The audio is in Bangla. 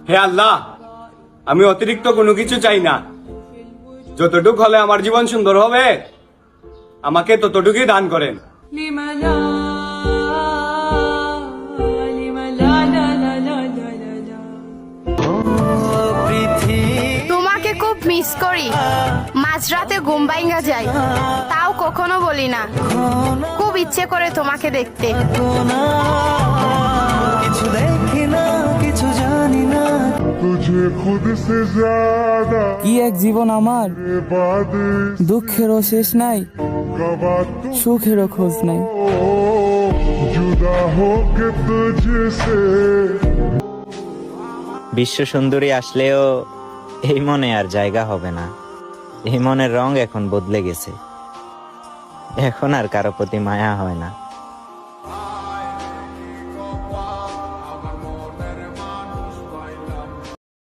হে আল্লাহ, আমি অতিরিক্ত কোনো কিছু চাই না। যতটুক হলে আমার জীবন সুন্দর হবে, আমাকে ততটুকুই দান করেন। তোমাকে খুব মিস করি। মাঝরাতে ঘুম ভাঙা যায়, তাও কখনো বলি না। খুব ইচ্ছে করে তোমাকে দেখতে। কিছু দেখি না, কিছু জানি না, तुझे खुद से ज्यादा কি এক জীবন আমার, बाद দুঃখেরও শেষ নাই, गवा तू সুখেরও খোঁজ নাই। जुदा हो के तुझसे। বিশ্ব সুন্দরী আসলেও এই মনে আর জায়গা হবে না। এই মনের রং এখন বদলে গেছে, এখন আর কারো প্রতি মায়া হয় না।